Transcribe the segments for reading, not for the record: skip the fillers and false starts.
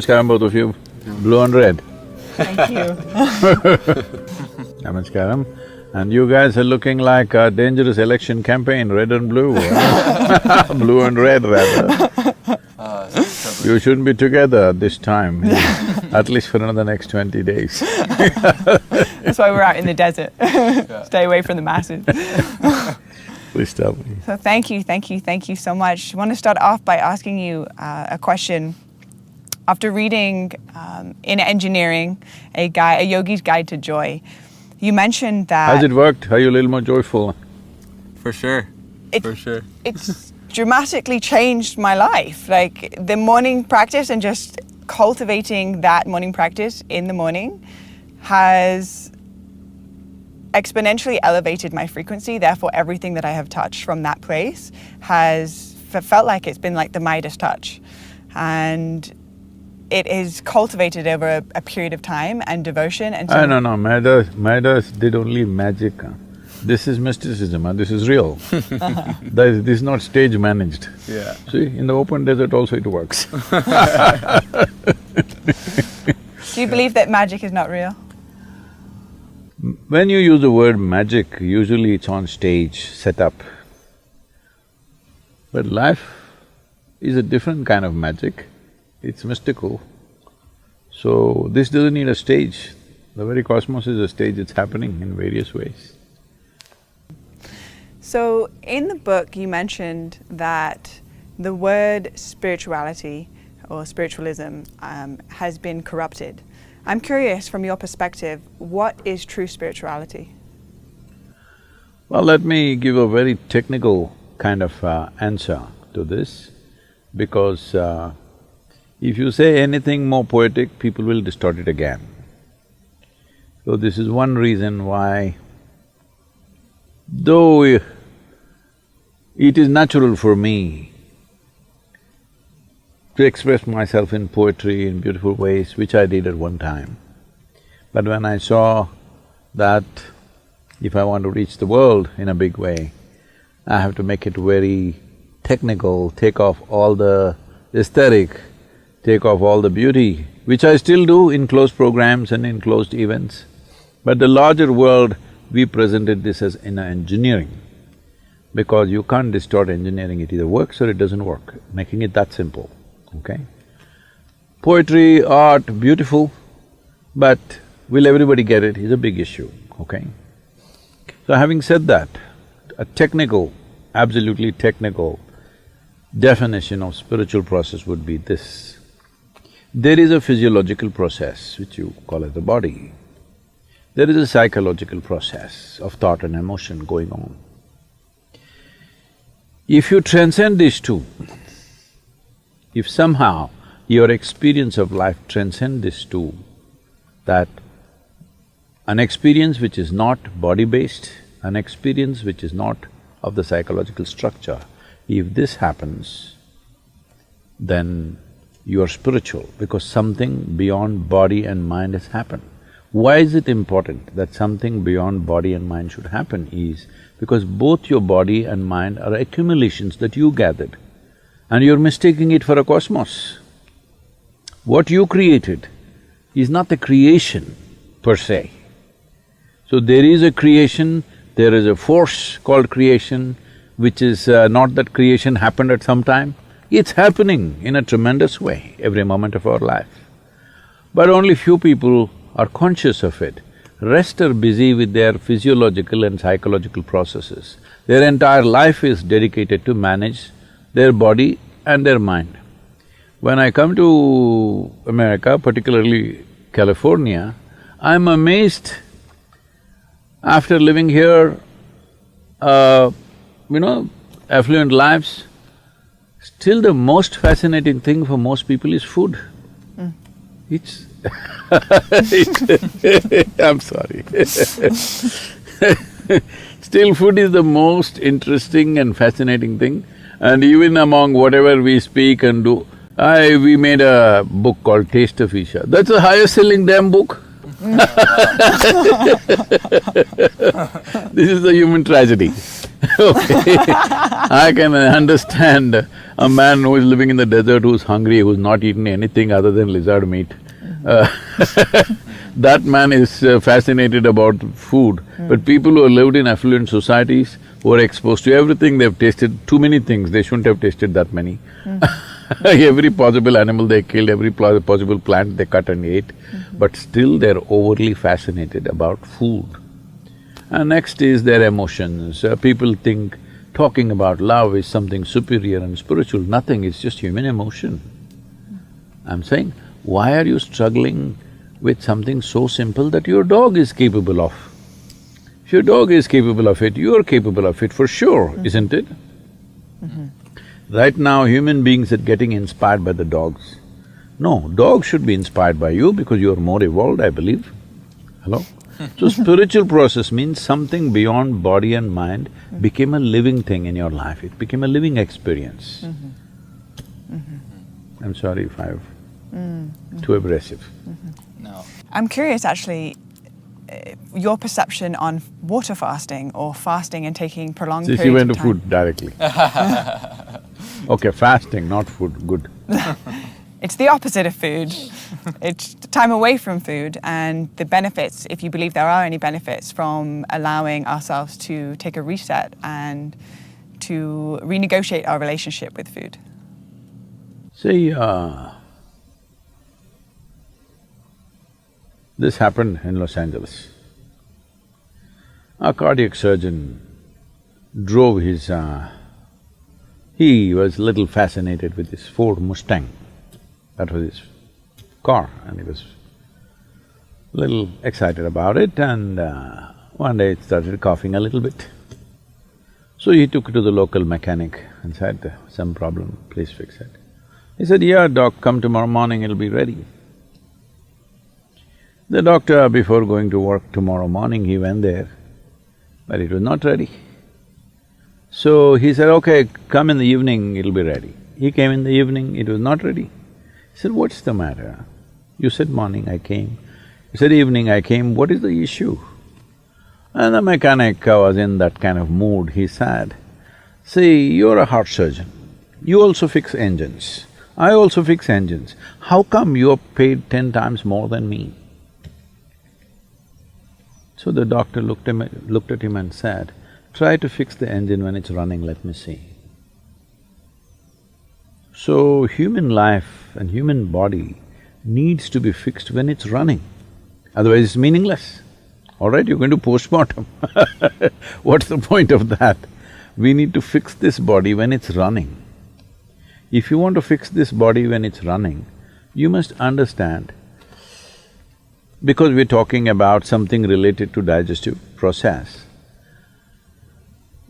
Namaskaram both of you, blue and red. Thank you. Namaskaram. And you guys are looking like a dangerous election campaign, red and blue. Blue and red rather. You shouldn't be together this time, at least for another next 20 days. That's why we're out in the desert. Stay away from the masses. Please tell me. So thank you so much. I want to start off by asking you a question. After reading in engineering, a yogi's guide to joy, you mentioned that… Has it worked? Are you a little more joyful? For sure. It's dramatically changed my life. Like the morning practice and just cultivating that morning practice in the morning has exponentially elevated my frequency. Therefore, everything that I have touched from that place has felt like it's been like the Midas touch. And it is cultivated over a period of time and devotion and so… No, Midas did only magic. This is mysticism, this is real. This is not stage managed. Yeah. See, in the open desert also it works. Do you believe that magic is not real? When you use the word magic, usually it's on stage, set up. But life is a different kind of magic, it's mystical. So this doesn't need a stage. The very cosmos is a stage, it's happening in various ways. So in the book you mentioned that the word spirituality or spiritualism has been corrupted. I'm curious, from your perspective, what is true spirituality? Well, let me give a very technical kind of answer to this, because if you say anything more poetic, people will distort it again. So this is one reason why, though it is natural for me to express myself in poetry in beautiful ways, which I did at one time. But when I saw that if I want to reach the world in a big way, I have to make it very technical, take off all the aesthetic, take off all the beauty, which I still do in closed programs and in closed events. But the larger world, we presented this as in engineering, because you can't distort engineering, it either works or it doesn't work, making it that simple. Okay? Poetry, art, beautiful, but will everybody get it is a big issue, okay? So having said that, a technical, absolutely technical definition of spiritual process would be this. There is a physiological process which you call as the body. There is a psychological process of thought and emotion going on. If you transcend these two, if somehow your experience of life transcends these two, that an experience which is not body-based, an experience which is not of the psychological structure, if this happens, then you are spiritual, because something beyond body and mind has happened. Why is it important that something beyond body and mind should happen is because both your body and mind are accumulations that you gathered, and you're mistaking it for a cosmos. What you created is not the creation per se. So there is a creation, there is a force called creation, which is not that creation happened at some time. It's happening in a tremendous way every moment of our life. But only few people are conscious of it. Rest are busy with their physiological and psychological processes. Their entire life is dedicated to manage their body and their mind. When I come to America, particularly California, I'm amazed after living here, affluent lives, still the most fascinating thing for most people is food. It's I'm sorry. Still food is the most interesting and fascinating thing, and even among whatever we speak and do, we made a book called Taste of Isha. That's the highest selling damn book. This is the human tragedy. Okay, I can understand a man who is living in the desert, who's hungry, who's not eaten anything other than lizard meat. That man is fascinated about food. But people who have lived in affluent societies, who are exposed to everything, they've tasted too many things, they shouldn't have tasted that many. Every possible animal they killed, every possible plant they cut and ate, but still they're overly fascinated about food. And next is their emotions. People think talking about love is something superior and spiritual. Nothing, it's just human emotion. I'm saying, why are you struggling with something so simple that your dog is capable of? If your dog is capable of it, you're capable of it for sure, isn't it? Right now, human beings are getting inspired by the dogs. No, dogs should be inspired by you because you're more evolved, I believe. Hello? So spiritual process means something beyond body and mind became a living thing in your life, it became a living experience. I'm sorry if I've… too abrasive. No. I'm curious actually, your perception on water fasting or fasting and taking prolonged See, periods she went of to time. food directly. Okay, fasting, not food, good. It's the opposite of food. It's time away from food and the benefits, if you believe there are any benefits from allowing ourselves to take a reset and to renegotiate our relationship with food. See, this happened in Los Angeles. A cardiac surgeon drove his… he was little fascinated with this Ford Mustang. That was his car, and he was little excited about it, and one day it started coughing a little bit. So he took it to the local mechanic and said, some problem, please fix it. He said, yeah, doc, come tomorrow morning, it'll be ready. The doctor, before going to work tomorrow morning, he went there, but it was not ready. So he said, okay, come in the evening, it'll be ready. He came in the evening, it was not ready. He said, what's the matter? You said morning, I came. You said evening, I came, what is the issue? And the mechanic was in that kind of mood, he said, see, you're a heart surgeon, you also fix engines, I also fix engines. How come you're paid 10 times more than me? So the doctor looked at him and said, try to fix the engine when it's running, let me see. So human life and human body needs to be fixed when it's running, otherwise it's meaningless. All right, you're going to postmortem what's the point of that? We need to fix this body when it's running. If you want to fix this body when it's running, you must understand, because we're talking about something related to digestive process,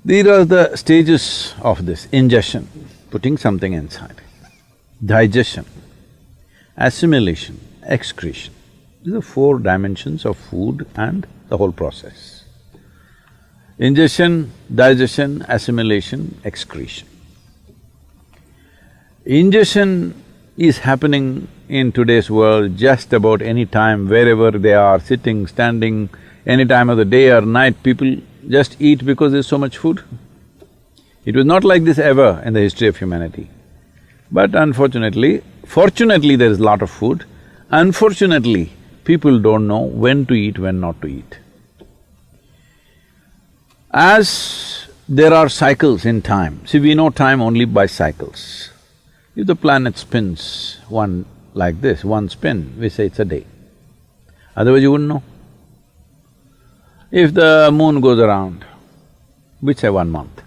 these are the stages of this: ingestion, putting something inside; digestion, assimilation, excretion. These are 4 dimensions of food and the whole process. Ingestion, digestion, assimilation, excretion. Ingestion is happening in today's world just about any time, wherever they are, sitting, standing, any time of the day or night, people just eat because there's so much food. It was not like this ever in the history of humanity. But unfortunately, fortunately there is a lot of food, unfortunately people don't know when to eat, when not to eat. As there are cycles in time, see, we know time only by cycles. If the planet spins one like this, one spin, we say it's a day. Otherwise you wouldn't know. If the moon goes around, we say 1 month.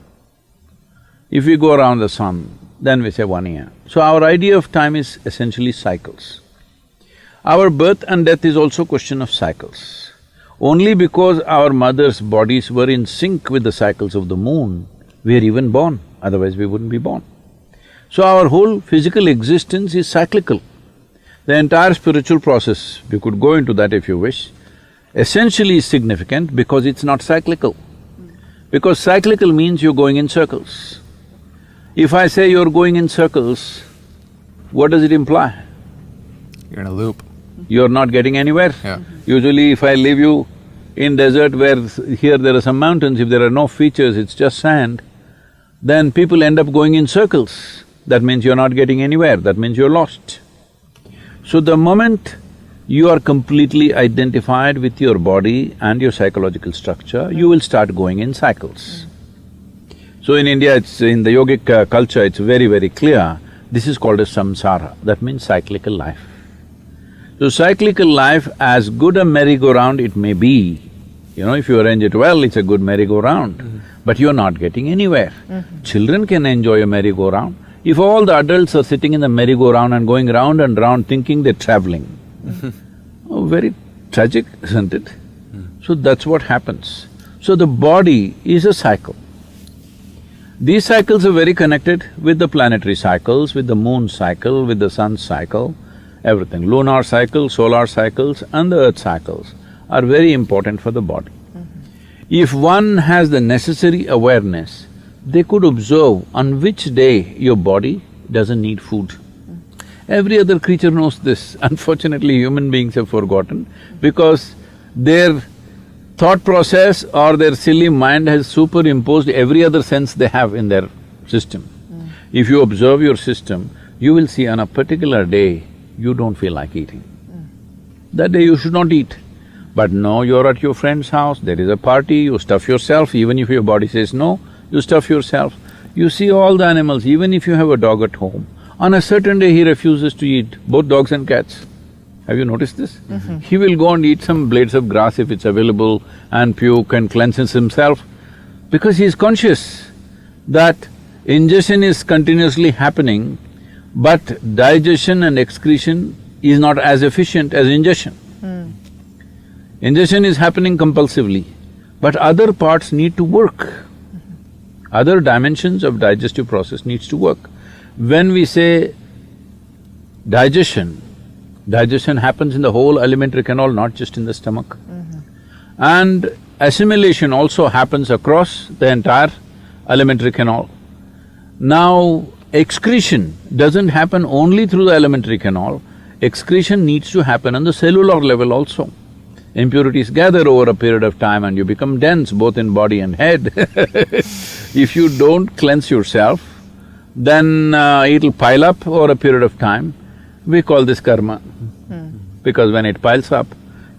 If we go around the sun, then we say 1 year. So our idea of time is essentially cycles. Our birth and death is also a question of cycles. Only because our mothers' bodies were in sync with the cycles of the moon, we are even born, otherwise we wouldn't be born. So our whole physical existence is cyclical. The entire spiritual process, we could go into that if you wish, essentially is significant because it's not cyclical. Because cyclical means you're going in circles. If I say you're going in circles, what does it imply? You're in a loop. You're not getting anywhere. Yeah. Usually if I leave you in desert where here there are some mountains, if there are no features, it's just sand, then people end up going in circles. That means you're not getting anywhere, that means you're lost. So the moment you are completely identified with your body and your psychological structure, you will start going in cycles. So in India, it's… in the yogic culture, it's very, very clear, this is called as samsara, that means cyclical life. So cyclical life, as good a merry-go-round it may be, if you arrange it well, it's a good merry-go-round, but you're not getting anywhere. Children can enjoy a merry-go-round. If all the adults are sitting in the merry-go-round and going round and round thinking they're traveling, oh, very tragic, isn't it? So that's what happens. So the body is a cycle. These cycles are very connected with the planetary cycles, with the moon cycle, with the sun cycle, everything. Lunar cycle, solar cycles and the earth cycles are very important for the body. If one has the necessary awareness, they could observe on which day your body doesn't need food. Every other creature knows this. Unfortunately, human beings have forgotten because their thought process or their silly mind has superimposed every other sense they have in their system. If you observe your system, you will see on a particular day, you don't feel like eating. That day you should not eat. But no, you're at your friend's house, there is a party, you stuff yourself, even if your body says no, you stuff yourself. You see all the animals, even if you have a dog at home, on a certain day he refuses to eat, both dogs and cats. Have you noticed this? He will go and eat some blades of grass if it's available and puke and cleanses himself because he is conscious that ingestion is continuously happening, but digestion and excretion is not as efficient as ingestion. Ingestion is happening compulsively, but other parts need to work. Other dimensions of digestive process needs to work. When we say digestion, digestion happens in the whole alimentary canal, not just in the stomach. And assimilation also happens across the entire alimentary canal. Now, excretion doesn't happen only through the alimentary canal, excretion needs to happen on the cellular level also. Impurities gather over a period of time and you become dense both in body and head. If you don't cleanse yourself, then it'll pile up over a period of time. We call this karma. Because when it piles up,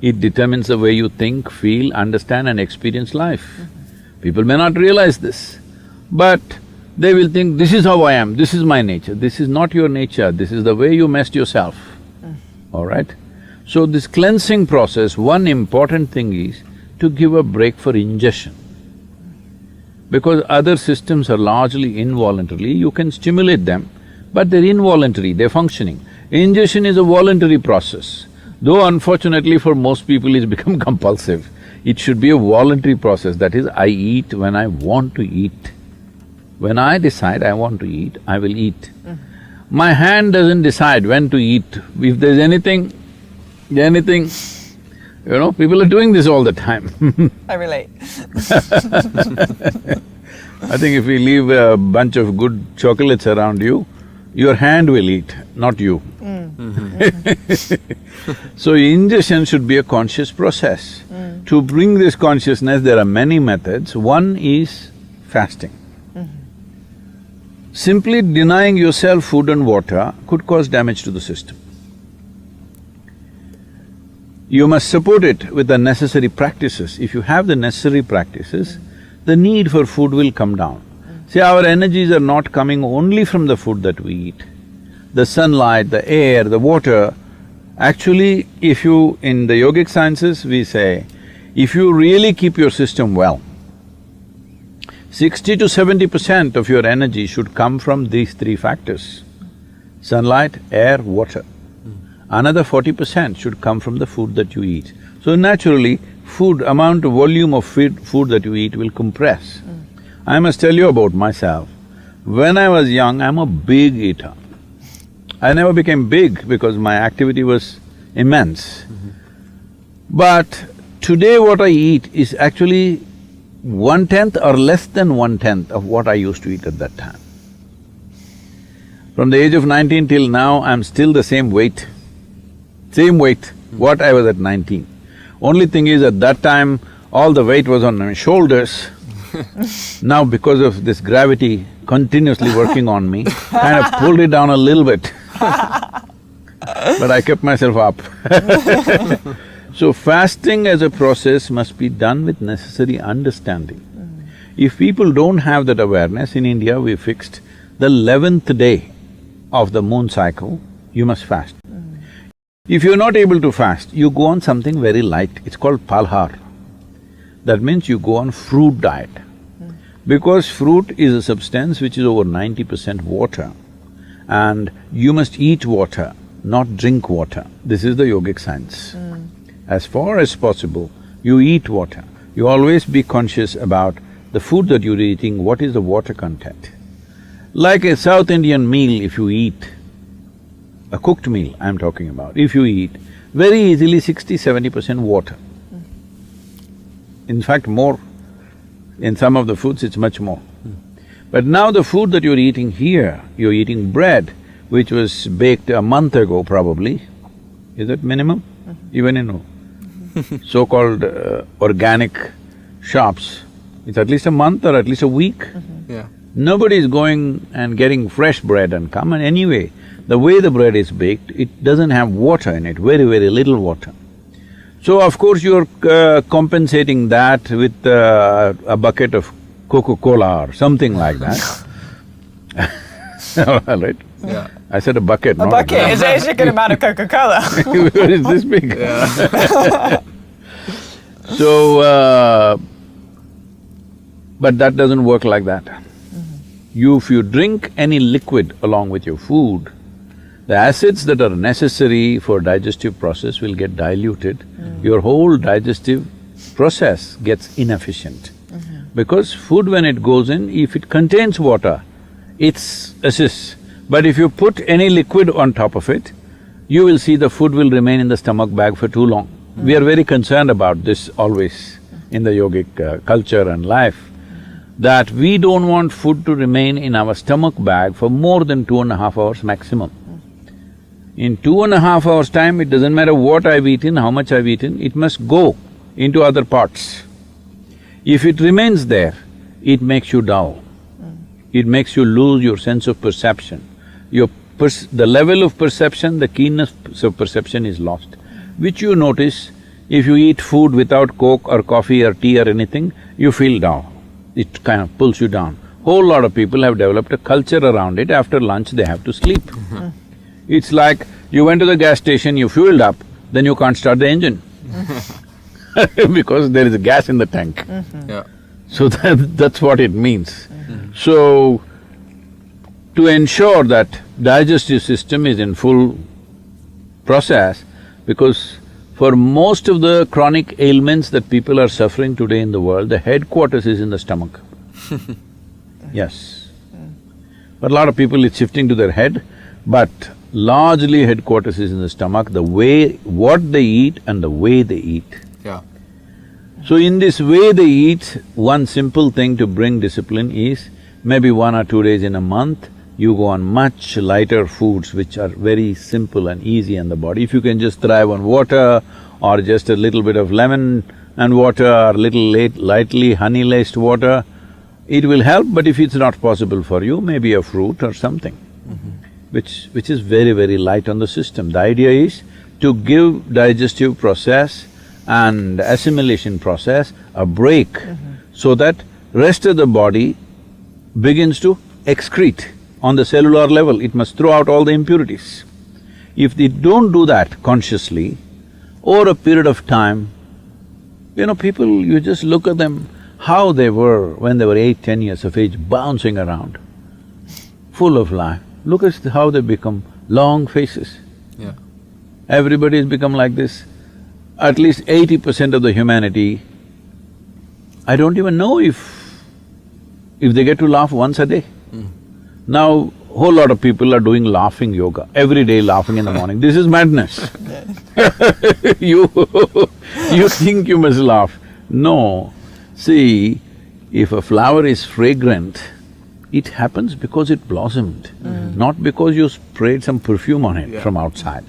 it determines the way you think, feel, understand and experience life. People may not realize this, but they will think, this is how I am, this is my nature. This is not your nature, this is the way you messed yourself, all right? So this cleansing process, one important thing is to give a break for ingestion. Because other systems are largely involuntary, you can stimulate them, but they're involuntary, they're functioning. Ingestion is a voluntary process, though unfortunately for most people it's become compulsive. It should be a voluntary process, that is, I eat when I want to eat. When I decide I want to eat, I will eat. My hand doesn't decide when to eat. If there's anything, people are doing this all the time. I relate. I think if we leave a bunch of good chocolates around you, your hand will eat, not you. So ingestion should be a conscious process. To bring this consciousness, there are many methods. One is fasting. Simply denying yourself food and water could cause damage to the system. You must support it with the necessary practices. If you have the necessary practices, the need for food will come down. See, our energies are not coming only from the food that we eat. The sunlight, the air, the water, actually, if you… in the yogic sciences, we say, if you really keep your system well, 60 to 70% of your energy should come from these three factors: sunlight, air, water. Another 40% should come from the food that you eat. So naturally, amount of volume of food that you eat will compress. I must tell you about myself. When I was young, I'm a big eater. I never became big because my activity was immense. But today what I eat is actually 1/10 or less than 1/10 of what I used to eat at that time. From the age of 19 till now, I'm still the same weight, what I was at 19. Only thing is, at that time, all the weight was on my shoulders. Now because of this gravity continuously working on me, kind of pulled it down a little bit. But I kept myself up. So fasting as a process must be done with necessary understanding. If people don't have that awareness, in India we fixed the 11th day of the moon cycle, you must fast. If you're not able to fast, you go on something very light, it's called palhar. That means you go on fruit diet. Because fruit is a substance which is over 90% water, and you must eat water, not drink water. This is the yogic science. As far as possible, you eat water. You always be conscious about the food that you're eating, what is the water content. Like a South Indian meal, if you eat, a cooked meal I'm talking about, if you eat, very easily 60–70% water. In fact, more. In some of the foods, it's much more. But now the food that you're eating here, you're eating bread, which was baked a month ago probably. Is that minimum? Even in so-called organic shops, it's at least a month or at least a week. Yeah. Nobody is going and getting fresh bread and come, and anyway, the way the bread is baked, it doesn't have water in it, very, very little water. So of course you're compensating that with a bucket of Coca-Cola or something like that. Right? Yeah. I said a bucket, not A bucket is a good amount of Coca-Cola. Where is this big? Yeah. So, but that doesn't work like that. If you drink any liquid along with your food, the acids that are necessary for digestive process will get diluted. Your whole digestive process gets inefficient. Because food, when it goes in, if it contains water, it assists. But if you put any liquid on top of it, you will see the food will remain in the stomach bag for too long. We are very concerned about this always in the yogic culture and life, that we don't want food to remain in our stomach bag for more than 2.5 hours maximum. In 2.5 hours' time, it doesn't matter what I've eaten, how much I've eaten, it must go into other parts. If it remains there, it makes you dull. It makes you lose your sense of perception. The level of perception, the keenness of perception is lost, which you notice if you eat food without Coke or coffee or tea or anything, you feel dull. It kind of pulls you down. Whole lot of people have developed a culture around it, after lunch they have to sleep. It's like you went to the gas station, you fueled up, then you can't start the engine because there is a gas in the tank. Yeah. So that's what it means. So, to ensure that digestive system is in full process, because for most of the chronic ailments that people are suffering today in the world, the headquarters is in the stomach. Yes. But a lot of people, it's shifting to their head, but largely headquarters is in the stomach, what they eat and the way they eat. Yeah. So in this way they eat, one simple thing to bring discipline is, maybe 1 or 2 days in a month, you go on much lighter foods which are very simple and easy on the body. If you can just thrive on water or just a little bit of lemon and water or little lightly honey-laced water, it will help, but if it's not possible for you, maybe a fruit or something, which is very, very light on the system. The idea is to give digestive process and assimilation process a break so that rest of the body begins to excrete. On the cellular level, it must throw out all the impurities. If they don't do that consciously, over a period of time, people, you just look at them, how they were when they were 8–10 years of age, bouncing around, full of life. Look at how they become long faces. Yeah. Everybody's become like this. At least 80% of the humanity, I don't even know if they get to laugh once a day. Now, whole lot of people are doing laughing yoga, every day laughing in the morning. This is madness. You think you must laugh. No. See, if a flower is fragrant, it happens because it blossomed, not because you sprayed some perfume on it from outside.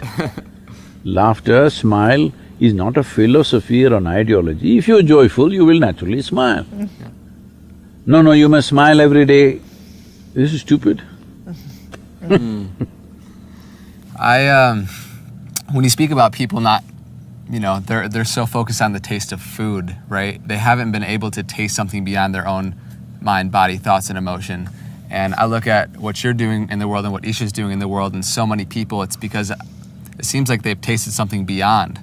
Laughter, smile is not a philosophy or an ideology. If you're joyful, you will naturally smile. No, you must smile every day. This is stupid. When you speak about people not, they're so focused on the taste of food, right? They haven't been able to taste something beyond their own mind, body, thoughts, and emotion. And I look at what you're doing in the world and what Isha's doing in the world, and so many people, it's because it seems like they've tasted something beyond,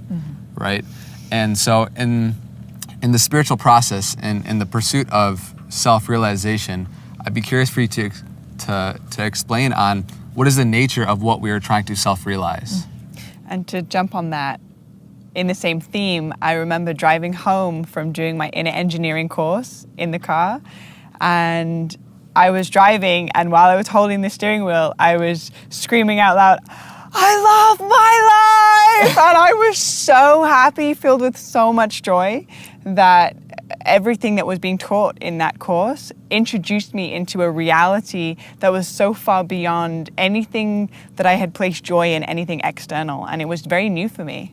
right? And so in the spiritual process and in the pursuit of self-realization, I'd be curious for you to explain on what is the nature of what we are trying to self-realize. And to jump on that, in the same theme, I remember driving home from doing my inner engineering course in the car, and I was driving, and while I was holding the steering wheel, I was screaming out loud, "I love my life!" And I was so happy, filled with so much joy, that everything that was being taught in that course introduced me into a reality that was so far beyond anything that I had placed joy in, anything external, and it was very new for me.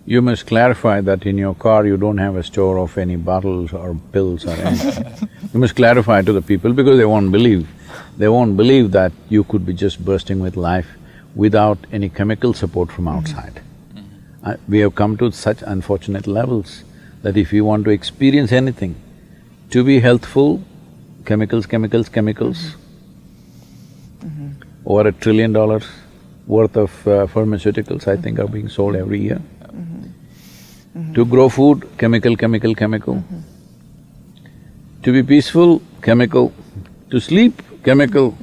You must clarify that in your car you don't have a store of any bottles or pills or anything. You must clarify to the people because they won't believe. They won't believe that you could be just bursting with life without any chemical support from outside. We have come to such unfortunate levels that if you want to experience anything, to be healthful, chemicals. Over $1 trillion worth of pharmaceuticals, I think, are being sold every year. To grow food, chemical. To be peaceful, chemical. To sleep, chemical.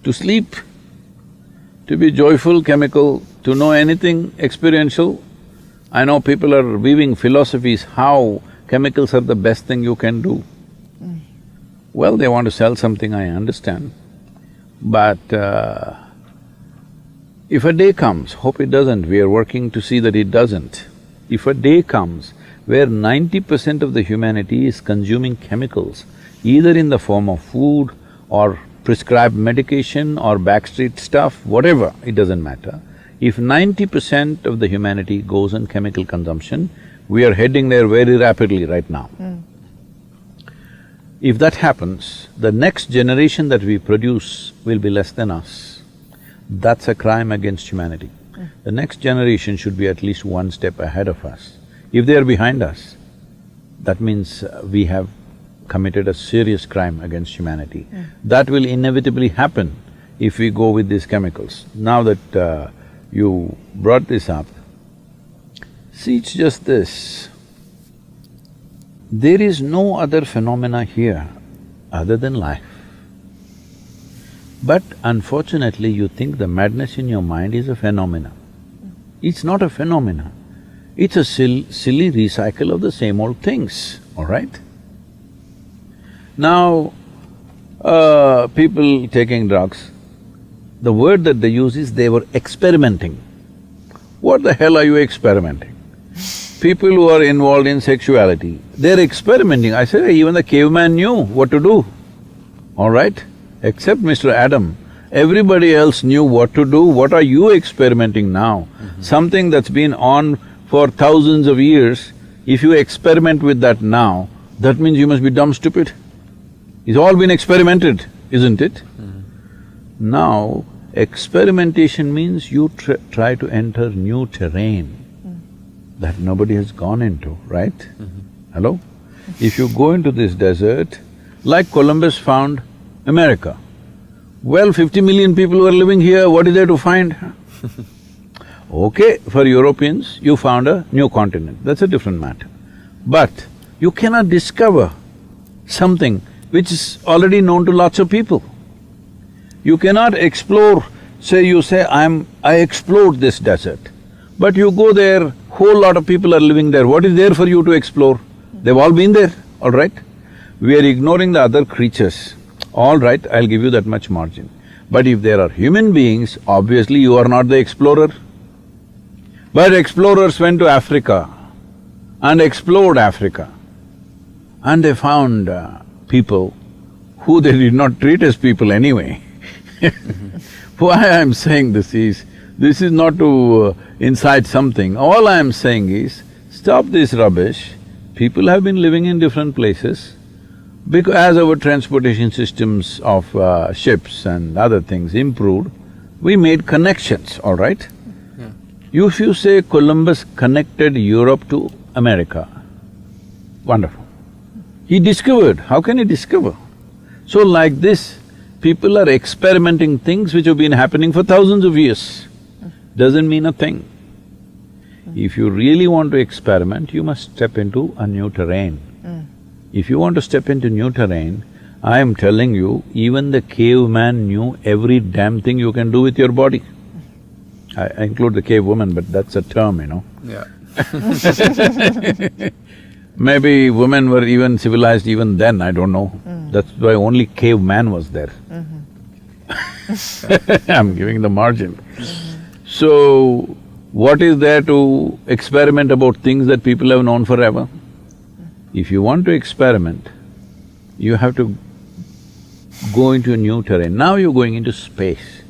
To sleep. To be joyful, chemical. To know anything experiential. I know people are weaving philosophies how chemicals are the best thing you can do. Well, they want to sell something, I understand. But if a day comes, hope it doesn't, we are working to see that it doesn't. If a day comes where 90% of the humanity is consuming chemicals, either in the form of food or prescribed medication or backstreet stuff, whatever, it doesn't matter. If 90% of the humanity goes on chemical consumption, we are heading there very rapidly right now. If that happens, the next generation that we produce will be less than us. That's a crime against humanity. The next generation should be at least one step ahead of us. If they are behind us, that means we have committed a serious crime against humanity. That will inevitably happen if we go with these chemicals. Now that you brought this up, see, it's just this. There is no other phenomena here other than life. But unfortunately, you think the madness in your mind is a phenomena. It's not a phenomena. It's a silly recycle of the same old things, all right? Now, people taking drugs, the word that they use is they were experimenting. What the hell are you experimenting? People who are involved in sexuality, they're experimenting. I say, even the caveman knew what to do, all right? Except Mr. Adam, everybody else knew what to do. What are you experimenting now? Something that's been on for thousands of years, if you experiment with that now, that means you must be dumb stupid. It's all been experimented, isn't it? Now, experimentation means you try to enter new terrain that nobody has gone into, right? Hello? If you go into this desert, like Columbus found America, well, 50 million people were living here, what is there to find? Okay, for Europeans, you found a new continent, that's a different matter. But you cannot discover something which is already known to lots of people. You cannot explore, you say, I explored this desert. But you go there, whole lot of people are living there, what is there for you to explore? They've all been there, all right? We are ignoring the other creatures. All right, I'll give you that much margin. But if there are human beings, obviously you are not the explorer. But explorers went to Africa and explored Africa, and they found people who they did not treat as people anyway. Why I'm saying this is, This is not to incite something. All I am saying is, stop this rubbish. People have been living in different places. Because as our transportation systems of ships and other things improved, we made connections, all right? Yeah. If you say Columbus connected Europe to America, wonderful. He discovered, how can he discover? So like this, people are experimenting things which have been happening for thousands of years. Doesn't mean a thing. If you really want to experiment, you must step into a new terrain. If you want to step into new terrain, I am telling you, even the caveman knew every damn thing you can do with your body. I include the cave woman, but that's a term, you know. Yeah. Maybe women were even civilized even then, I don't know. That's why only caveman was there. I'm giving the margin. So, what is there to experiment about things that people have known forever? If you want to experiment, you have to go into a new terrain. Now you're going into space.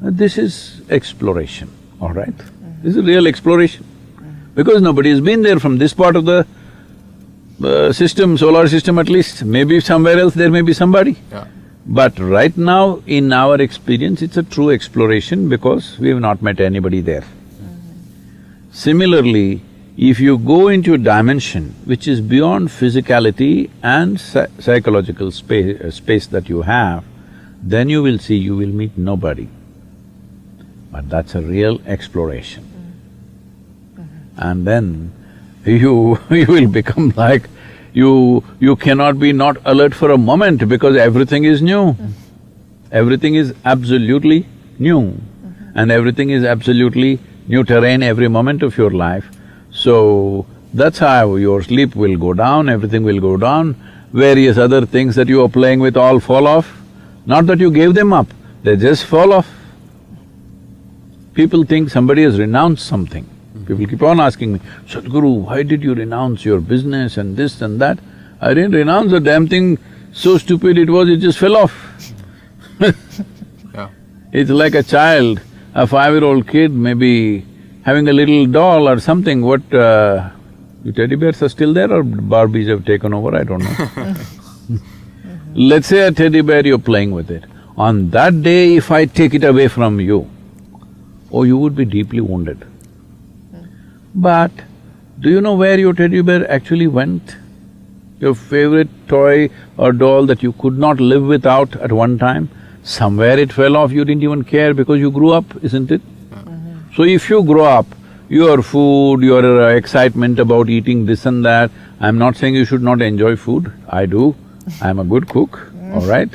This is exploration, all right? This is real exploration. Because nobody has been there from this part of the system, solar system at least. Maybe somewhere else there may be somebody. Yeah. But right now, in our experience, it's a true exploration because we have not met anybody there. Similarly, if you go into a dimension which is beyond physicality and psychological space that you have, then you will see you will meet nobody. But that's a real exploration. And then you will become like, you cannot be not alert for a moment because everything is new. Everything is absolutely new. And everything is absolutely new terrain every moment of your life. So, that's how your sleep will go down, everything will go down, various other things that you are playing with all fall off. Not that you gave them up, they just fall off. People think somebody has renounced something. People keep on asking me, Sadhguru, why did you renounce your business and this and that? I didn't renounce the damn thing, so stupid it was, it just fell off. Yeah. It's like a child, a 5-year-old kid maybe having a little doll or something, what… the teddy bears are still there or Barbies have taken over, I don't know. Let's say a teddy bear, you're playing with it. On that day, if I take it away from you, oh, you would be deeply wounded. But do you know where your teddy bear actually went? Your favorite toy or doll that you could not live without at one time, somewhere it fell off, you didn't even care because you grew up, isn't it? So if you grow up, your food, your excitement about eating this and that, I'm not saying you should not enjoy food, I do. I'm a good cook, all right?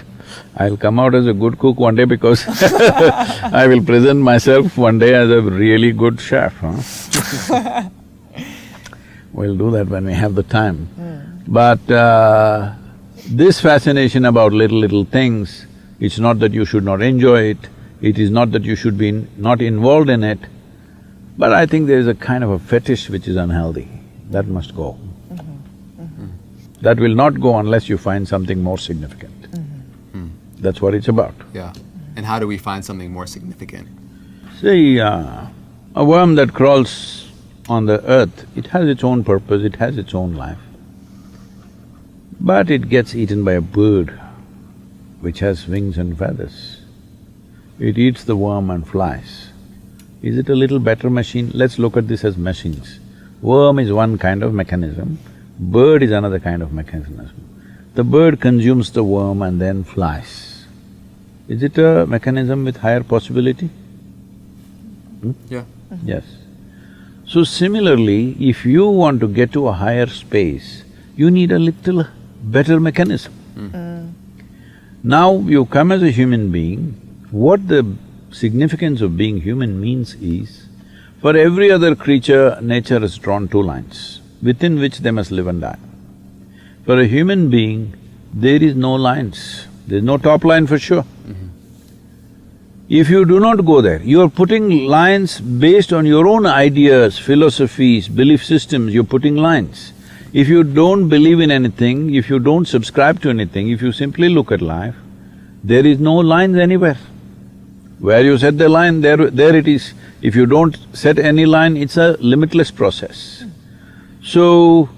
I'll come out as a good cook one day because I will present myself one day as a really good chef, huh? We'll do that when we have the time. But this fascination about little things, it's not that you should not enjoy it, it is not that you should be not involved in it, but I think there is a kind of a fetish which is unhealthy, that must go. That will not go unless you find something more significant. That's what it's about. Yeah. And how do we find something more significant? See, a worm that crawls on the earth, it has its own purpose, it has its own life. But it gets eaten by a bird which has wings and feathers. It eats the worm and flies. Is it a little better machine? Let's look at this as machines. Worm is one kind of mechanism, bird is another kind of mechanism. The bird consumes the worm and then flies. Is it a mechanism with higher possibility? Yeah. Yes. So similarly, if you want to get to a higher space, you need a little better mechanism. Now you come as a human being, what the significance of being human means is, for every other creature, nature has drawn two lines, within which they must live and die. For a human being, there is no lines, there's no top line for sure. If you do not go there, you are putting lines based on your own ideas, philosophies, belief systems, you're putting lines. If you don't believe in anything, if you don't subscribe to anything, if you simply look at life, there is no lines anywhere. Where you set the line, there it is. If you don't set any line, it's a limitless process. So,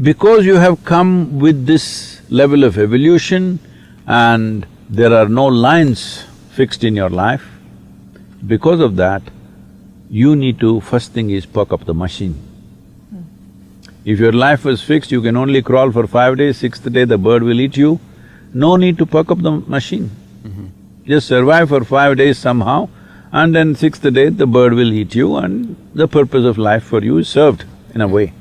because you have come with this level of evolution and there are no lines fixed in your life, because of that, you need to… first thing is perk up the machine. If your life was fixed, you can only crawl for 5 days, 6th day the bird will eat you, no need to perk up the machine. Just survive for 5 days somehow, and then 6th day the bird will eat you and the purpose of life for you is served in a way.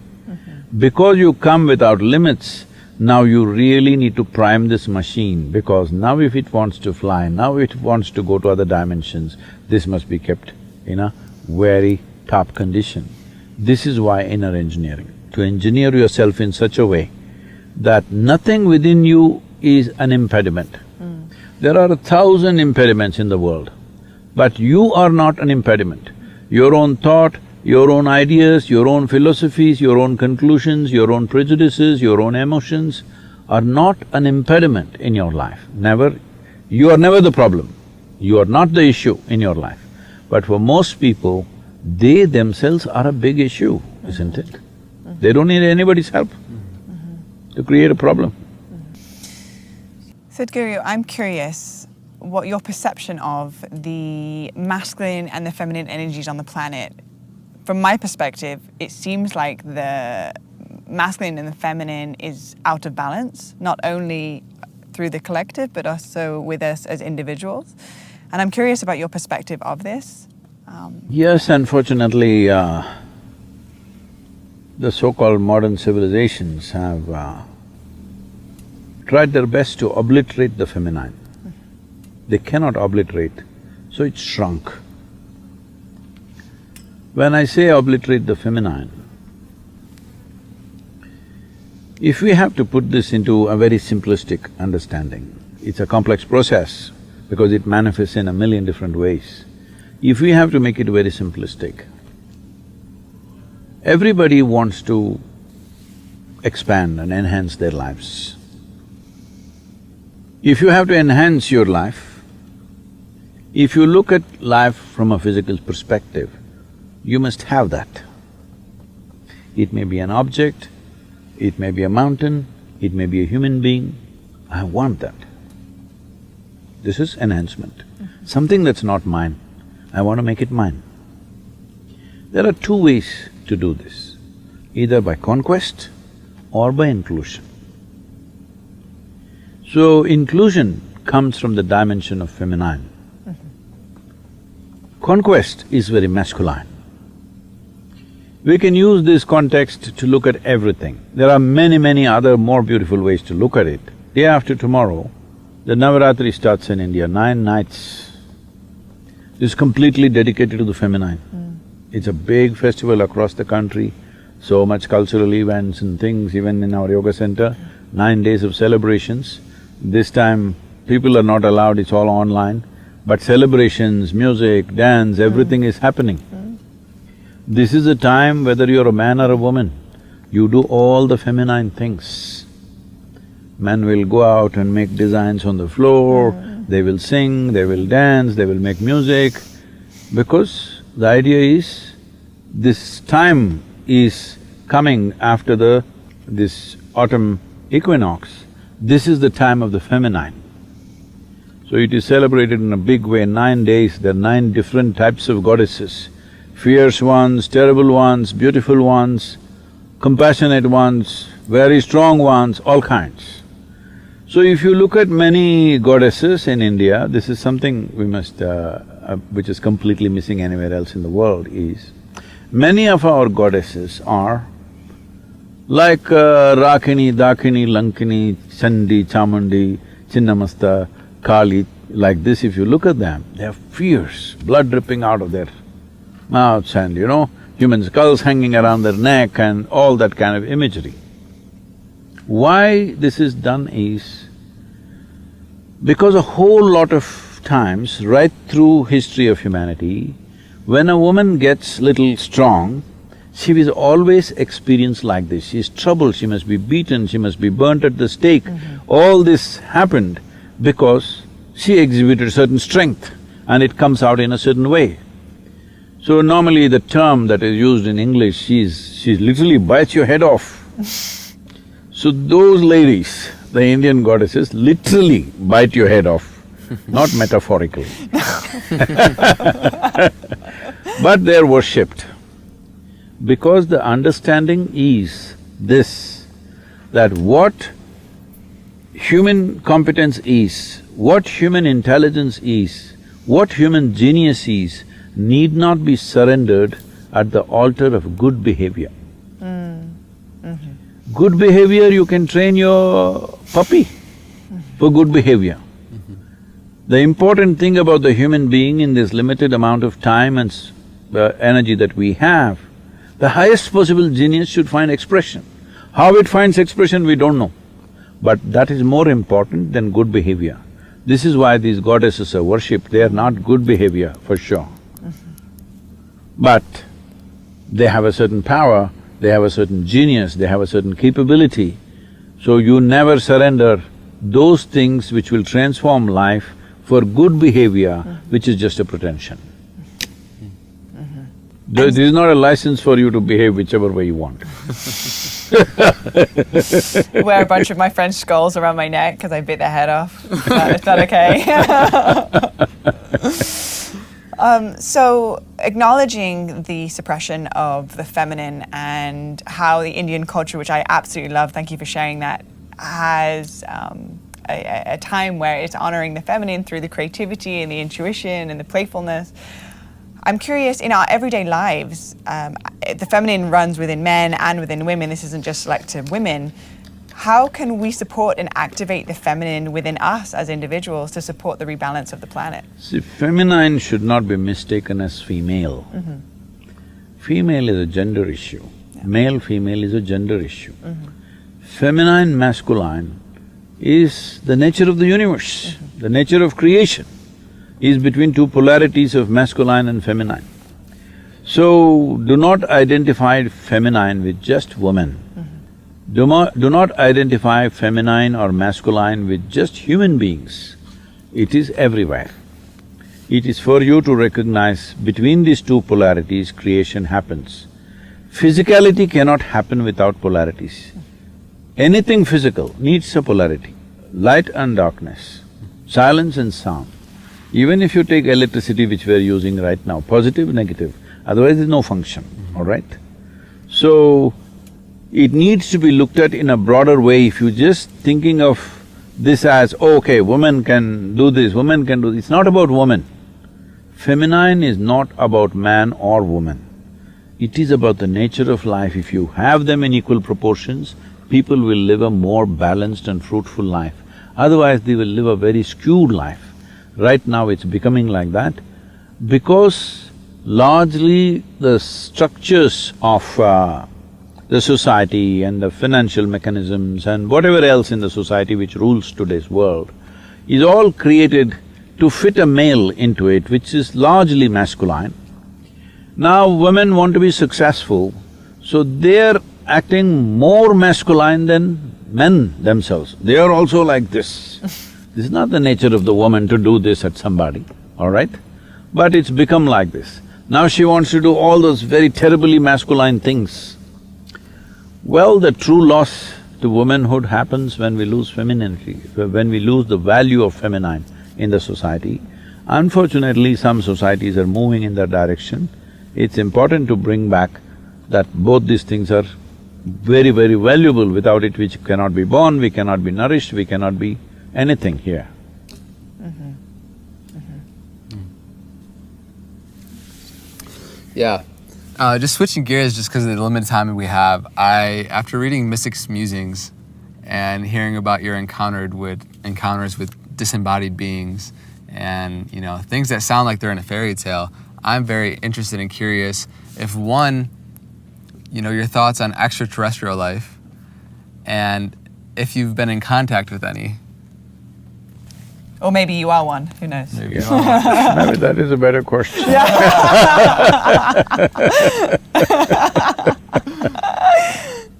Because you come without limits, now you really need to prime this machine, because now if it wants to fly, now it wants to go to other dimensions, this must be kept in a very top condition. This is why inner engineering, to engineer yourself in such a way that nothing within you is an impediment. There are 1,000 impediments in the world, but you are not an impediment. Your own thought, your own ideas, your own philosophies, your own conclusions, your own prejudices, your own emotions are not an impediment in your life, never. You are never the problem, you are not the issue in your life. But for most people, they themselves are a big issue, isn't it? They don't need anybody's help to create a problem. Sadhguru, I'm curious what your perception of the masculine and the feminine energies on the planet. From my perspective, it seems like the masculine and the feminine is out of balance, not only through the collective, but also with us as individuals. And I'm curious about your perspective of this. Yes, unfortunately, the so-called modern civilizations have tried their best to obliterate the feminine. They cannot obliterate, so it's shrunk. When I say obliterate the feminine, if we have to put this into a very simplistic understanding, it's a complex process because it manifests in a million different ways. If we have to make it very simplistic, everybody wants to expand and enhance their lives. If you have to enhance your life, if you look at life from a physical perspective, you must have that. It may be an object, it may be a mountain, it may be a human being, I want that. This is enhancement. Something that's not mine, I want to make it mine. There are two ways to do this, either by conquest or by inclusion. So, inclusion comes from the dimension of feminine. Conquest is very masculine. We can use this context to look at everything. There are many other more beautiful ways to look at it. Day after tomorrow, the Navaratri starts in India, 9 nights. This is completely dedicated to the feminine. It's a big festival across the country, so much cultural events and things, even in our yoga center, 9 days of celebrations. This time, people are not allowed, it's all online, but celebrations, music, dance, everything is happening. This is a time, whether you're a man or a woman, you do all the feminine things. Men will go out and make designs on the floor, they will sing, they will dance, they will make music, because the idea is, this time is coming after this autumn equinox. This is the time of the feminine. So it is celebrated in a big way, 9 days, there are 9 different types of goddesses. Fierce ones, terrible ones, beautiful ones, compassionate ones, very strong ones, all kinds. So if you look at many goddesses in India, this is something we must… which is completely missing anywhere else in the world, is many of our goddesses are like Rakini, Dakini, Lankini, Chandi, Chamundi, Chinnamasta, Kali, like this. If you look at them, they are fierce, blood dripping out of their mouths and, human skulls hanging around their neck and all that kind of imagery. Why this is done is because a whole lot of times, right through history of humanity, when a woman gets little strong, she was always experienced like this. She's troubled, she must be beaten, she must be burnt at the stake. All this happened because she exhibited certain strength. and it comes out in a certain way. So normally the term that is used in English, she literally bites your head off. So those ladies, the Indian goddesses, literally bite your head off, not metaphorically. But they're worshipped because the understanding is this, that what human competence is, what human intelligence is, what human genius is, need not be surrendered at the altar of good behavior. Good behavior, you can train your puppy for good behavior. The important thing about the human being in this limited amount of time and energy that we have, the highest possible genius should find expression. How it finds expression, we don't know. But that is more important than good behavior. This is why these goddesses are worshipped, they are not good behavior for sure. But they have a certain power, they have a certain genius, they have a certain capability. So you never surrender those things which will transform life for good behavior, which is just a pretension. This is not a license for you to behave whichever way you want. Wear a bunch of my French skulls around my neck because I bit their head off. Is that okay? So acknowledging the suppression of the feminine and how the Indian culture, which I absolutely love, thank you for sharing that, has a time where it's honoring the feminine through the creativity and the intuition and the playfulness. I'm curious, in our everyday lives, the feminine runs within men and within women. This isn't just select to women. How can we support and activate the feminine within us as individuals to support the rebalance of the planet? See, feminine should not be mistaken as female. Female is a gender issue. Male, female is a gender issue. Feminine, masculine is the nature of the universe, the nature of creation is between two polarities of masculine and feminine. So, do not identify feminine with just women. Do not identify feminine or masculine with just human beings. It is everywhere. It is for you to recognize between these two polarities creation happens. Physicality cannot happen without polarities. Anything physical needs a polarity, light and darkness, silence and sound. Even if you take electricity which we're using right now, positive, negative, otherwise there's no function, all right? So, it needs to be looked at in a broader way. If you're just thinking of this as, oh, okay, women can do this, women can do this, it's not about women. Feminine is not about man or woman. It is about the nature of life. If you have them in equal proportions, people will live a more balanced and fruitful life. Otherwise, they will live a very skewed life. Right now it's becoming like that because largely the structures of the society and the financial mechanisms and whatever else in the society which rules today's world is all created to fit a male into it, which is largely masculine. Now women want to be successful, so they're acting more masculine than men themselves. They are also like this. This is not the nature of the woman to do this at somebody, all right? But it's become like this. Now she wants to do all those very terribly masculine things. Well, the true loss to womanhood happens when we lose femininity, when we lose the value of feminine in the society. Unfortunately, some societies are moving in that direction. It's important to bring back that both these things are very, very valuable. Without it, we cannot be born, we cannot be nourished, we cannot be anything here. Yeah. Just switching gears just because of the limited time we have, after reading Mystic's Musings and hearing about your encounters with disembodied beings and, you know, things that sound like they're in a fairy tale, I'm very interested and curious if one, you know, your thoughts on extraterrestrial life and if you've been in contact with any. Or maybe you are one, who knows? Maybe you are one. Maybe that is a better question.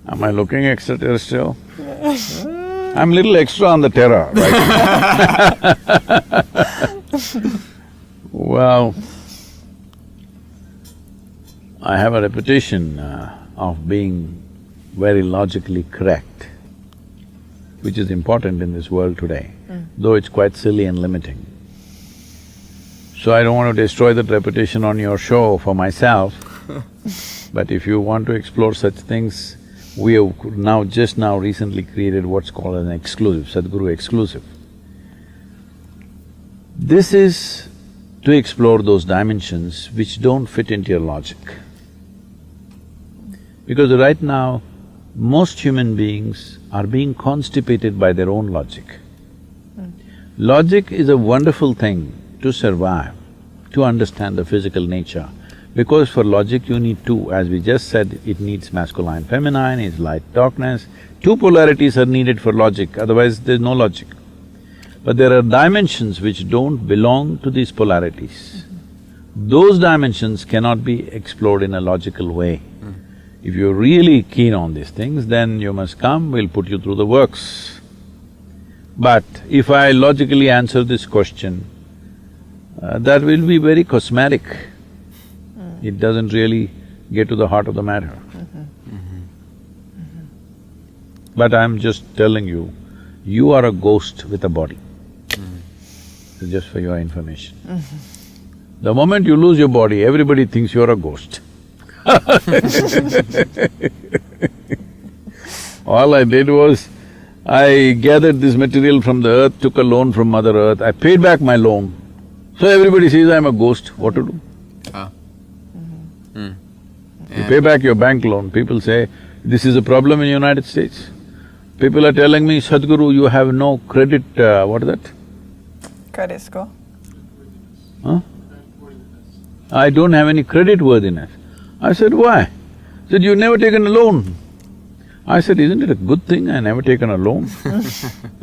Am I looking extraterrestrial? I'm little extra on the terror, right? Well, I have a reputation of being very logically correct, which is important in this world today, though it's quite silly and limiting. So I don't want to destroy that reputation on your show for myself, but if you want to explore such things, we have just now recently created what's called an exclusive, Sadhguru exclusive. This is to explore those dimensions which don't fit into your logic. Because right now, most human beings are being constipated by their own logic. Logic is a wonderful thing to survive, to understand the physical nature. Because for logic you need two, as we just said, it needs masculine, feminine, it's light, darkness. Two polarities are needed for logic, otherwise there's no logic. But there are dimensions which don't belong to these polarities. Those dimensions cannot be explored in a logical way. If you're really keen on these things, then you must come, we'll put you through the works. But if I logically answer this question, that will be very cosmetic. It doesn't really get to the heart of the matter. But I'm just telling you, you are a ghost with a body. So just for your information. The moment you lose your body, everybody thinks you're a ghost. All I did was, I gathered this material from the earth, took a loan from Mother Earth, I paid back my loan. So everybody says I'm a ghost, what to do? You pay back your bank loan, people say, this is a problem in the United States. People are telling me, Sadhguru, you have no credit… what is that? Credit score. Huh? I don't have any credit worthiness. I said, why? He said, you've never taken a loan. I said, isn't it a good thing I never taken a loan? He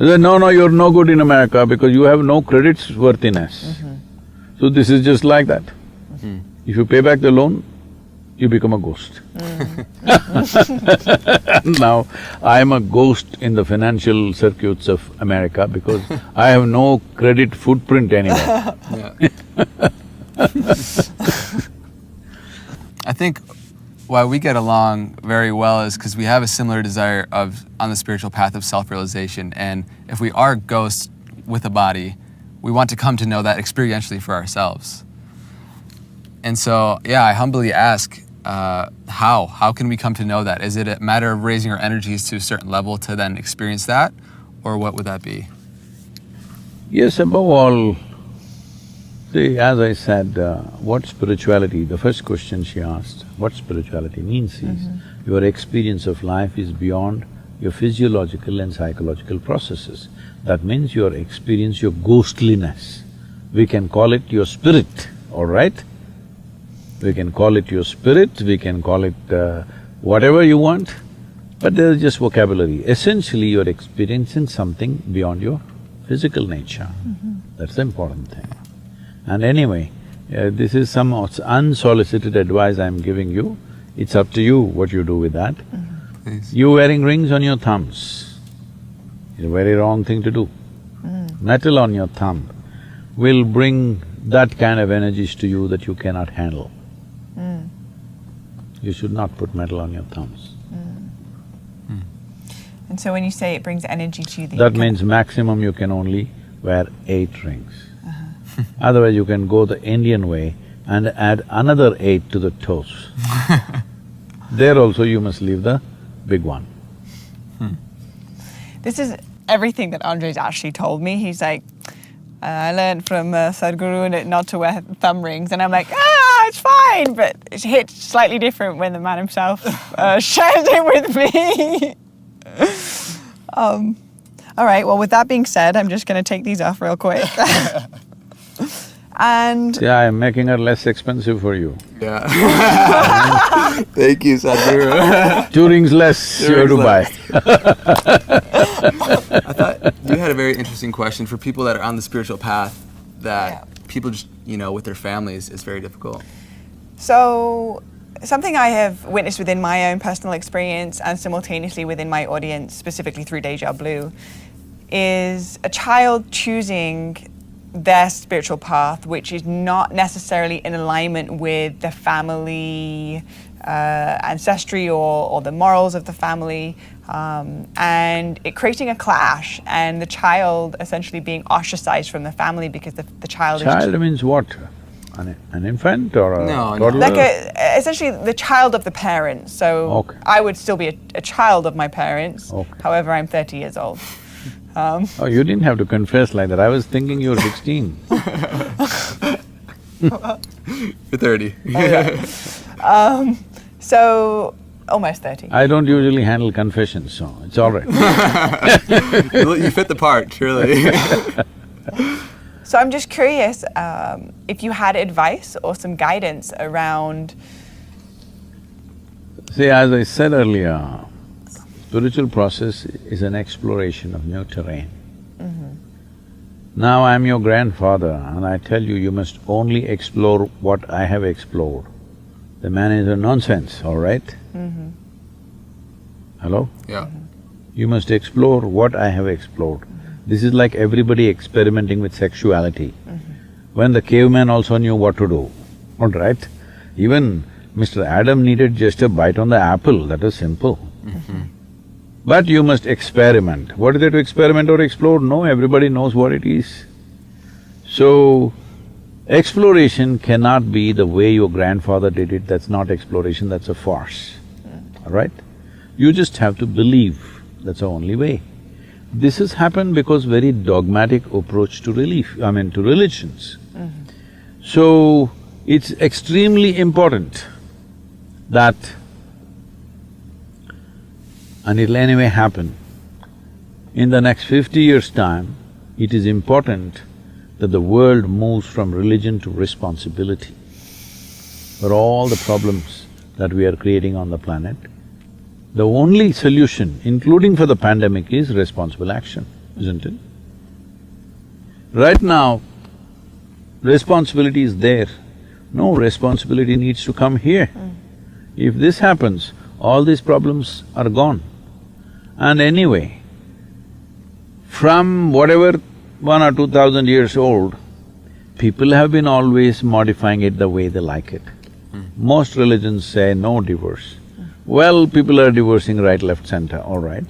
said, no, you're no good in America because you have no credit worthiness. So this is just like that. If you pay back the loan, you become a ghost. Now, I'm a ghost in the financial circuits of America because I have no credit footprint anywhere. I think why we get along very well is because we have a similar desire on the spiritual path of self-realization, and if we are ghosts with a body, we want to come to know that experientially for ourselves. And so, yeah, I humbly ask, how can we come to know that? Is it a matter of raising our energies to a certain level to then experience that, or what would that be? Yes, above all, see, as I said, what spirituality… the first question she asked, what spirituality means is, your experience of life is beyond your physiological and psychological processes. That means your experience, your ghostliness. We can call it your spirit, all right? We can call it your spirit, we can call it whatever you want, but there is just vocabulary. Essentially, you're experiencing something beyond your physical nature. That's the important thing. And anyway, this is some unsolicited advice I'm giving you. It's up to you what you do with that. You wearing rings on your thumbs is a very wrong thing to do. Metal on your thumb will bring that kind of energies to you that you cannot handle. You should not put metal on your thumbs. And so when you say it brings energy to you… That means maximum you can only wear 8 rings. Otherwise you can go the Indian way and add another 8 to the toes. There also you must leave the big one. This is everything that Andre's actually told me. He's like, I learned from Sadhguru not to wear thumb rings, and I'm like, it's fine, but it hits slightly different when the man himself shares it with me. All right, well, with that being said, I'm just gonna take these off real quick. And… Yeah, I'm making it less expensive for you. Yeah. Thank you, Sadhguru. 2 rings less you have to buy. I thought you had a very interesting question for people that are on the spiritual path that people just, with their families is very difficult. So, something I have witnessed within my own personal experience and simultaneously within my audience, specifically through Deja Blu, is a child choosing their spiritual path, which is not necessarily in alignment with the family ancestry or the morals of the family, and it creating a clash, and the child essentially being ostracized from the family because the child is… Child means what? An infant or a No, toddler? Like essentially the child of the parents. So Okay. I would still be a child of my parents. Okay. However, I'm 30 years old. Oh, you didn't have to confess like that. I was thinking you were 16. You're 30. So almost 30. I don't usually handle confessions, so it's all right. You fit the part, truly. So I'm just curious if you had advice or some guidance around… See, as I said earlier, spiritual process is an exploration of new terrain. Now I'm your grandfather and I tell you, you must only explore what I have explored. The man is a nonsense, all right? Hello? Yeah. You must explore what I have explored. This is like everybody experimenting with sexuality. When the caveman also knew what to do, all right? Even Mr. Adam needed just a bite on the apple, that was simple. But you must experiment. What is there to experiment or explore? No, everybody knows what it is. So, exploration cannot be the way your grandfather did it, that's not exploration, that's a farce, all right? You just have to believe, that's the only way. This has happened because very dogmatic approach to to religions. So, it's extremely important that, and it'll anyway happen, in the next 50 years' time, it is important that the world moves from religion to responsibility for all the problems that we are creating on the planet. The only solution, including for the pandemic, is responsible action, isn't it? Right now, responsibility is there. No, responsibility needs to come here. If this happens, all these problems are gone. And anyway, from whatever 1,000 or 2,000 years old, people have been always modifying it the way they like it. Most religions say no divorce. Well, people are divorcing right, left, center, all right.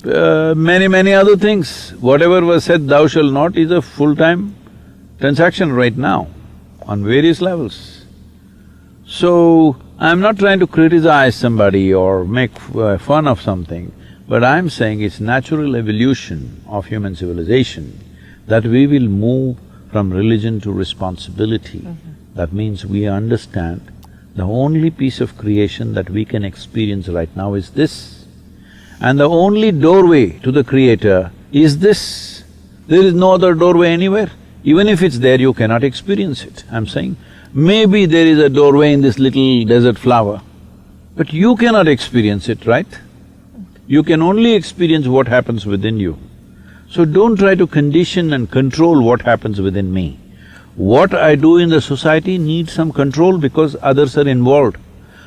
Many other things. Whatever was said, thou shalt not, is a full-time transaction right now on various levels. So, I'm not trying to criticize somebody or make fun of something, but I'm saying it's natural evolution of human civilization that we will move from religion to responsibility. That means we understand the only piece of creation that we can experience right now is this. And the only doorway to the Creator is this. There is no other doorway anywhere. Even if it's there, you cannot experience it. I'm saying, maybe there is a doorway in this little desert flower, but you cannot experience it, right? You can only experience what happens within you. So don't try to condition and control what happens within me. What I do in the society needs some control because others are involved.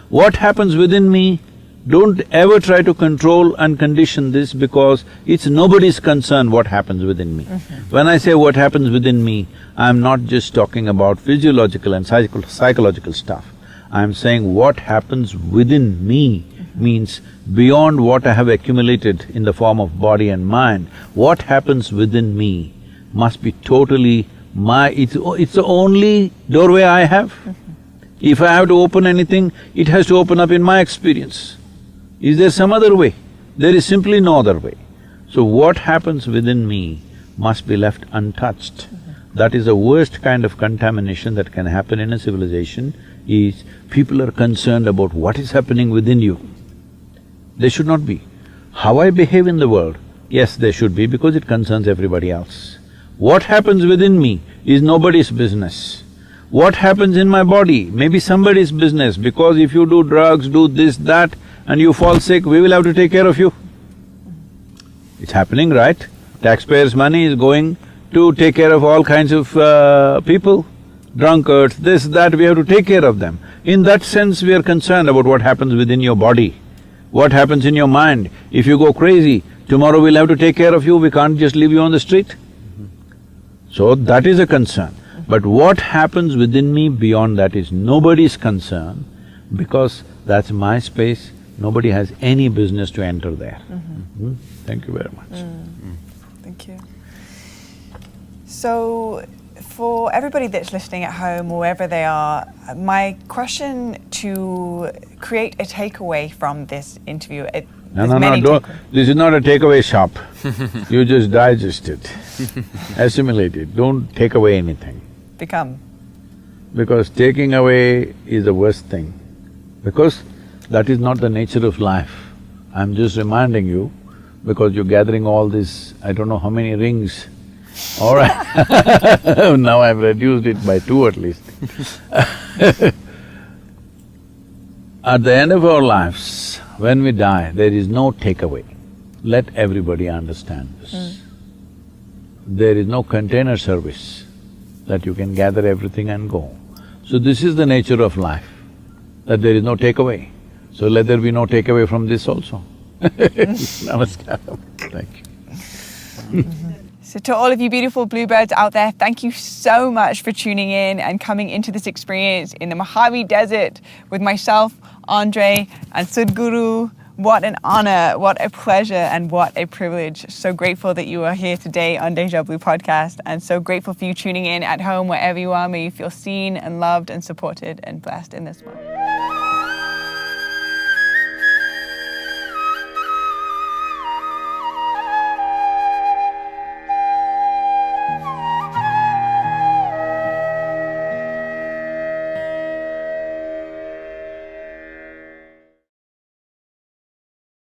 What happens within me, don't ever try to control and condition this because it's nobody's concern what happens within me. When I say what happens within me, I'm not just talking about physiological and psychological stuff. I'm saying what happens within me means beyond what I have accumulated in the form of body and mind, what happens within me must be totally it's the only doorway I have. If I have to open anything, it has to open up in my experience. Is there some other way? There is simply no other way. So what happens within me must be left untouched. That is the worst kind of contamination that can happen in a civilization, is people are concerned about what is happening within you. They should not be. How I behave in the world, yes, they should be because it concerns everybody else. What happens within me is nobody's business. What happens in my body may be somebody's business because if you do drugs, do this, that, and you fall sick, we will have to take care of you. It's happening, right? Taxpayers' money is going to take care of all kinds of people, drunkards, this, that, we have to take care of them. In that sense, we are concerned about what happens within your body, what happens in your mind. If you go crazy, tomorrow we'll have to take care of you, we can't just leave you on the street. So that is a concern. But what happens within me beyond that is nobody's concern, because that's my space, nobody has any business to enter there. Thank you very much. Thank you. So, for everybody that's listening at home, wherever they are, my question to create a takeaway from this interview, No, don't… This is not a takeaway shop. You just digest it, assimilate it, don't take away anything. Become. Because taking away is the worst thing, because that is not the nature of life. I'm just reminding you, because you're gathering all this, I don't know how many rings. All right, now I've reduced it by 2 at least. At the end of our lives, when we die, there is no takeaway. Let everybody understand this. There is no container service that you can gather everything and go. So this is the nature of life, that there is no takeaway. So let there be no takeaway from this also. Namaskaram. Thank you. So to all of you beautiful bluebirds out there, thank you so much for tuning in and coming into this experience in the Mojave Desert with myself, Andre, and Sadhguru. What an honor, what a pleasure, and what a privilege. So grateful that you are here today on Deja Blu podcast, and so grateful for you tuning in at home, wherever you are. May you feel seen and loved and supported and blessed in this moment.